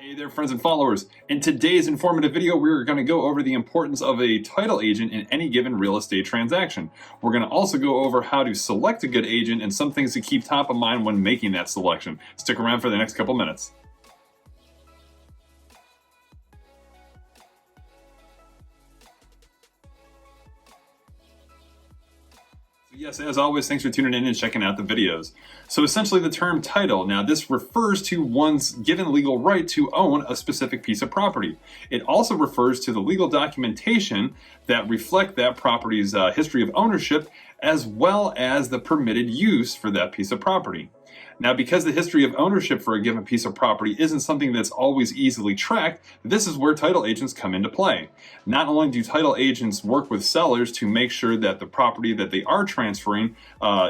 Hey there, friends and followers. In today's informative video, we're going to go over the importance of a title agent in any given real estate transaction. We're going to also go over how to select a good agent and some things to keep top of mind when making that selection. Stick around for the next couple minutes. Yes, as always, thanks for tuning in and checking out the videos. So essentially the term title, now this refers to one's given legal right to own a specific piece of property. It also refers to the legal documentation that reflect that property's history of ownership, as well as the permitted use for that piece of property. Now, because the history of ownership for a given piece of property isn't something that's always easily tracked, this is where title agents come into play. Not only do title agents work with sellers to make sure that the property that they are transferring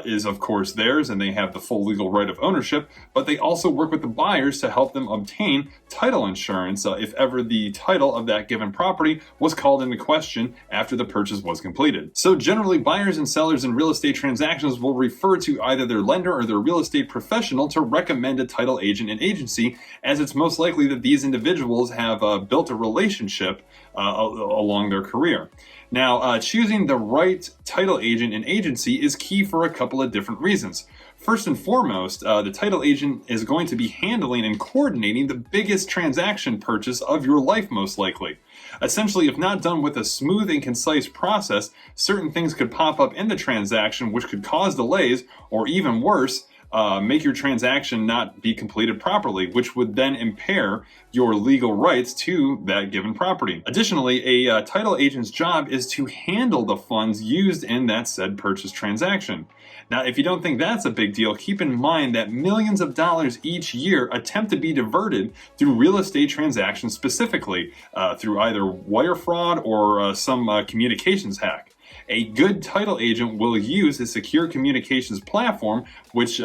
is of course theirs and they have the full legal right of ownership, but they also work with the buyers to help them obtain title insurance if ever the title of that given property was called into question after the purchase was completed. So generally, buyers and sellers in real estate transactions will refer to either their lender or their real estate professional to recommend a title agent and agency, as it's most likely that these individuals have built a relationship along their career. Now, choosing the right title agent and agency is key for a couple of different reasons. First and foremost, the title agent is going to be handling and coordinating the biggest transaction purchase of your life, most likely. Essentially, if not done with a smooth and concise process, certain things could pop up in the transaction which could cause delays, or even worse, make your transaction not be completed properly, which would then impair your legal rights to that given property. Additionally, a title agent's job is to handle the funds used in that said purchase transaction. Now, if you don't think that's a big deal, keep in mind that millions of dollars each year attempt to be diverted through real estate transactions, specifically through either wire fraud or some communications hack. A good title agent will use a secure communications platform, which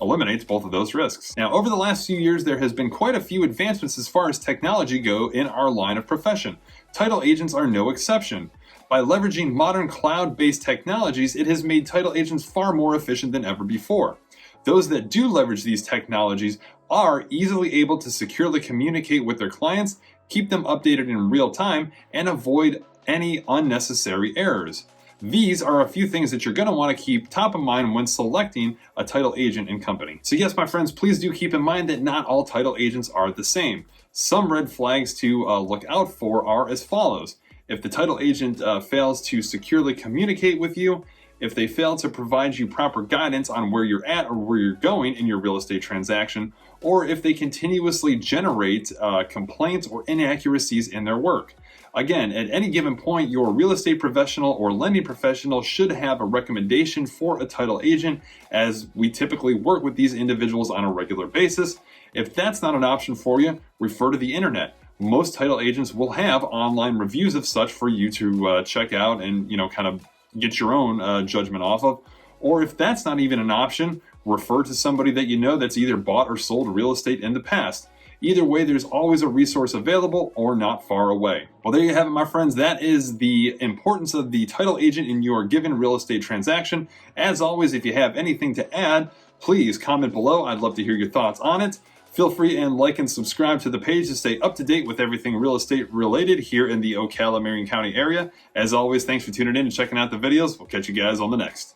eliminates both of those risks. Now, over the last few years, there has been quite a few advancements as far as technology go in our line of profession. Title agents are no exception. By leveraging modern cloud-based technologies, it has made title agents far more efficient than ever before. Those that do leverage these technologies are easily able to securely communicate with their clients, keep them updated in real time, and avoid any unnecessary errors. These are a few things that you're going to want to keep top of mind when selecting a title agent and company. So yes, my friends, please do keep in mind that not all title agents are the same. Some red flags to look out for are as follows. If the title agent fails to securely communicate with you, if they fail to provide you proper guidance on where you're at or where you're going in your real estate transaction, or if they continuously generate complaints or inaccuracies in their work. Again, at any given point, your real estate professional or lending professional should have a recommendation for a title agent, as we typically work with these individuals on a regular basis. If that's not an option for you, refer to the internet. Most title agents will have online reviews of such for you to check out and, kind of get your own judgment off of. Or if that's not even an option, refer to somebody that you know that's either bought or sold real estate in the past. Either way, there's always a resource available or not far away. Well, there you have it, my friends. That is the importance of the title agent in your given real estate transaction. As always, if you have anything to add, please comment below. I'd love to hear your thoughts on it. Feel free and like and subscribe to the page to stay up to date with everything real estate related here in the Ocala, Marion County area. As always, thanks for tuning in and checking out the videos. We'll catch you guys on the next.